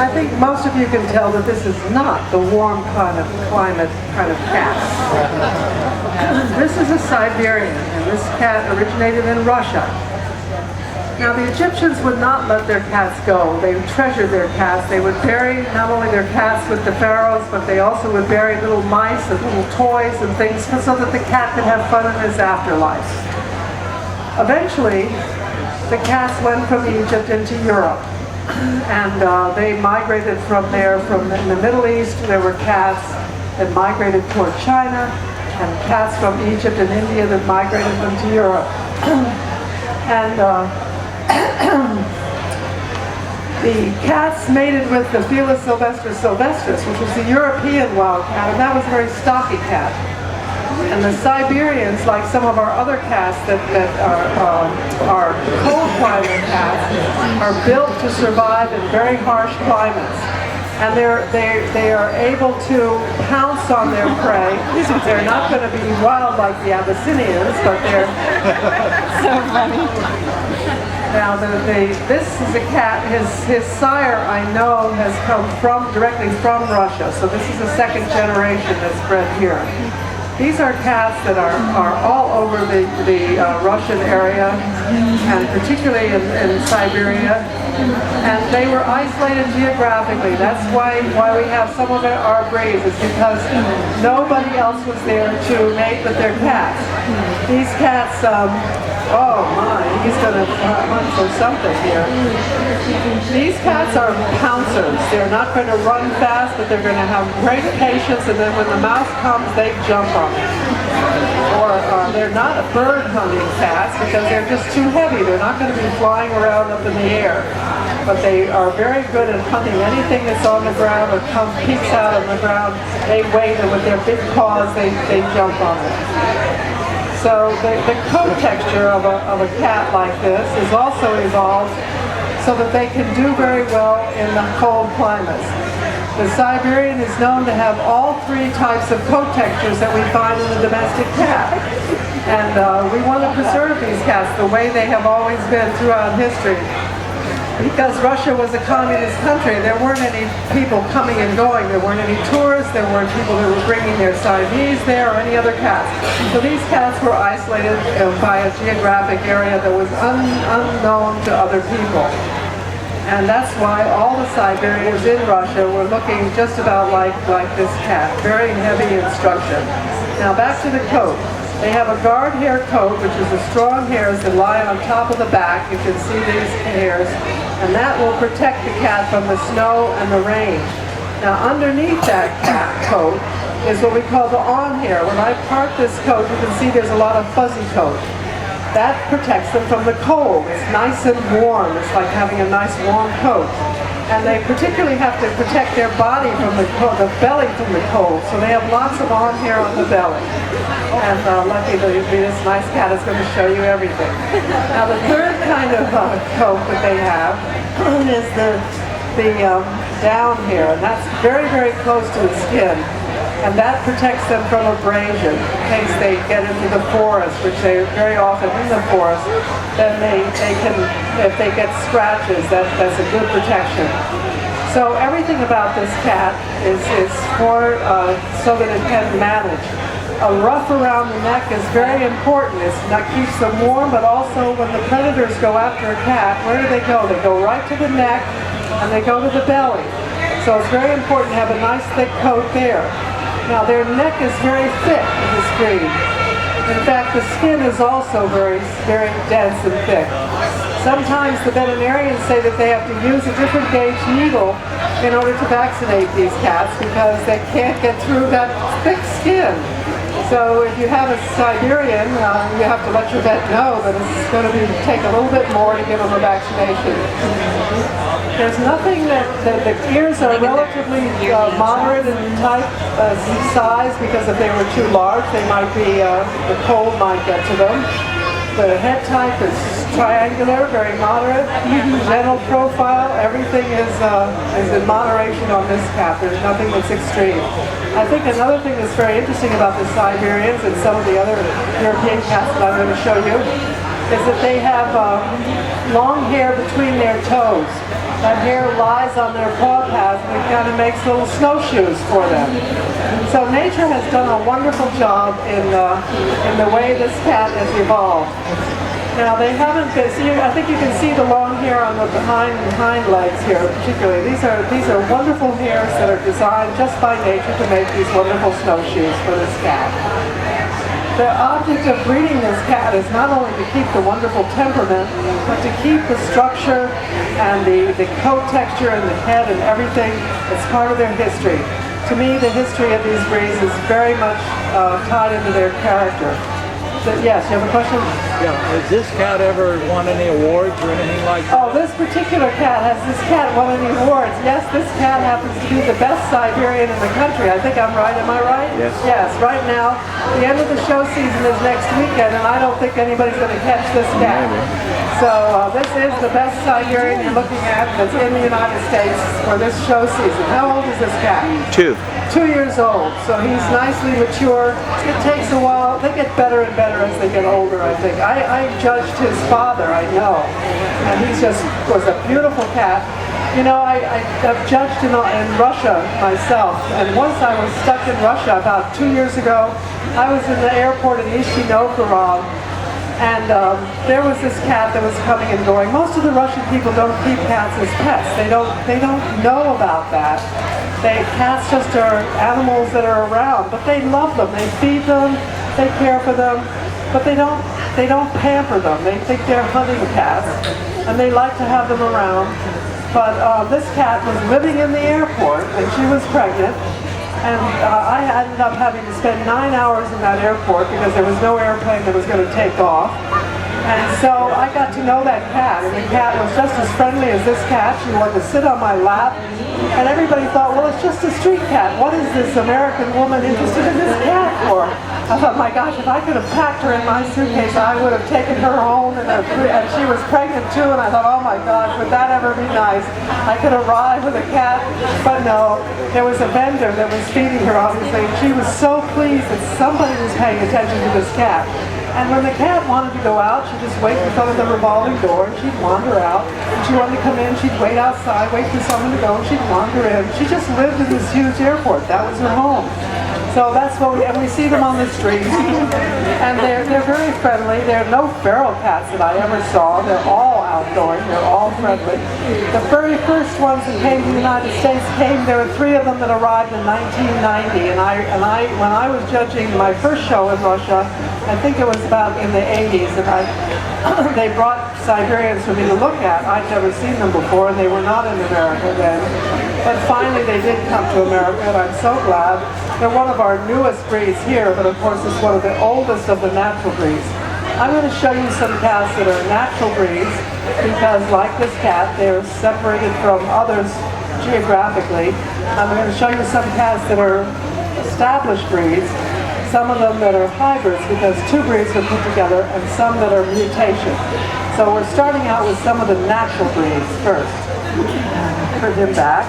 I think most of you can tell that this is not the warm climate kind of cat. This is a Siberian, and this cat originated in Russia. Now the Egyptians would not let their cats go. They treasured their cats. They would bury not only their cats with the pharaohs, but they also would bury little mice and little toys and things so that the cat could have fun in his afterlife. Eventually, the cats went from Egypt into Europe. And they migrated from there. From in the Middle East, there were cats that migrated toward China, and cats from Egypt and India that migrated into Europe. And the cats mated with the Felis sylvestris sylvestris, which was the European wild cat, and that was a very stocky cat. And the Siberians, like some of our other cats that are cold climate cats, are built to survive in very harsh climates. And they are able to pounce on their prey. They're not going to be wild like the Abyssinians, but they're so funny. Now this is a cat. His sire, I know, has come directly from Russia. So this is the second generation that's bred here. These are cats that are all over the Russian area, and particularly in Siberia. And they were isolated geographically. That's why we have some of our breeds. It's because nobody else was there to mate with their cats. These cats, oh my, he's going to hunt for something here. These cats are pouncers. They're not going to run fast, but they're going to have great patience, and then when the mouse comes, they jump on it. Or they're not a bird hunting cats because they're just too heavy. They're not going to be flying around up in the air. But they are very good at hunting anything that's on the ground or peeks out of the ground. They wait, and with their big paws, they jump on it. So the coat texture of a cat like this is also evolved so that they can do very well in the cold climates. The Siberian is known to have all three types of coat textures that we find in the domestic cat. And we want to preserve these cats the way they have always been throughout history. Because Russia was a communist country, there weren't any people coming and going. There weren't any tourists. There weren't people that were bringing their Siamese there or any other cats. So these cats were isolated by a geographic area that was unknown to other people. And that's why all the Siberians in Russia were looking just about like this cat. Very heavy in structure. Now back to the coat. They have a guard hair coat, which is the strong hairs that lie on top of the back. You can see these hairs. And that will protect the cat from the snow and the rain. Now underneath that cat coat is what we call the on hair. When I part this coat, you can see there's a lot of fuzzy coat. That protects them from the cold. It's nice and warm. It's like having a nice warm coat. And they particularly have to protect their body from the belly from the cold. So they have lots of on hair on the belly. And lucky this nice cat is going to show you everything. Now the third kind of coat that they have is the down hair. And that's very, very close to the skin. And that protects them from abrasion in case they get into the forest, which they very often in the forest. Then they can, if they get scratches, that's a good protection. So everything about this cat is for so that it can manage. A ruff around the neck is very important. That keeps them warm, but also when the predators go after a cat, where do they go? They go right to the neck and they go to the belly. So it's very important to have a nice thick coat there. Now their neck is very thick in this breed. In fact, the skin is also very, very dense and thick. Sometimes the veterinarians say that they have to use a different gauge needle in order to vaccinate these cats because they can't get through that thick skin. So if you have a Siberian, you have to let your vet know that it's going to take a little bit more to give them a vaccination. There's nothing that the ears are relatively moderate in type size because if they were too large, they might be the cold might get to them. The head type is triangular, very moderate, gentle profile. Everything is in moderation on this cat. There's nothing that's extreme. I think another thing that's very interesting about the Siberians and some of the other European cats that I'm going to show you is that they have long hair between their toes. That hair lies on their paw pads and it kind of makes little snowshoes for them. So nature has done a wonderful job in the way this cat has evolved. Now they haven't been, I think you can see the long hair on the hind legs here particularly. These are wonderful hairs that are designed just by nature to make these wonderful snowshoes for this cat. The object of breeding this cat is not only to keep the wonderful temperament, but to keep the structure and the coat texture and the head and everything that's part of their history. To me, the history of these breeds is very much tied into their character. So, yes, you have a question? Yeah, has this cat ever won any awards or anything like that? Oh, this particular cat, has this cat won any awards? Yes, this cat happens to be the best Siberian in the country. I think I'm right, am I right? Yes. Yes, right now, the end of the show season is next weekend, and I don't think anybody's going to catch this cat. So this is the best Siberian you're looking at that's in the United States for this show season. How old is this cat? 2. 2 years old, so he's nicely mature. It takes a while. They get better and better as they get older, I think. I judged his father, I know, and he just was a beautiful cat. You know, I've judged in Russia myself, and once I was stuck in Russia about 2 years ago. I was in the airport in Nizhny Novgorod, and there was this cat that was coming and going. Most of the Russian people don't keep cats as pets. They don't know about that. Cats just are animals that are around, but they love them. They feed them, they care for them, but they don't pamper them. They think they're hunting cats, and they like to have them around. But this cat was living in the airport, and she was pregnant, and I ended up having to spend 9 hours in that airport because there was no airplane that was going to take off. And so I got to know that cat, and the cat was just as friendly as this cat. She wanted to sit on my lap, and everybody thought, well, it's just a street cat. What is this American woman interested in this cat for? I thought, my gosh, if I could have packed her in my suitcase, I would have taken her home, and she was pregnant too, and I thought, oh my gosh, would that ever be nice? I could arrive with a cat, but no, there was a vendor that was feeding her, obviously, and she was so pleased that somebody was paying attention to this cat. And when the cat wanted to go out, she'd just wait in front of the revolving door, and she'd wander out. And she wanted to come in, she'd wait outside, wait for someone to go, and she'd wander in. She just lived in this huge airport. That was her home. So that's what we see them on the streets, and they're very friendly. There are no feral cats that I ever saw. They're all outgoing. They're all friendly. The very first ones that came to the United States there were 3 of them that arrived in 1990, and when I was judging my first show in Russia, I think it was about in the 80s, and they brought Siberians for me to look at. I'd never seen them before, and they were not in America then. But finally they did come to America, and I'm so glad. They're one of our newest breeds here, but of course it's one of the oldest of the natural breeds. I'm going to show you some cats that are natural breeds, because like this cat, they're separated from others geographically. I'm going to show you some cats that are established breeds, some of them that are hybrids because 2 breeds are put together, and some that are mutations. So we're starting out with some of the natural breeds first. Put him back.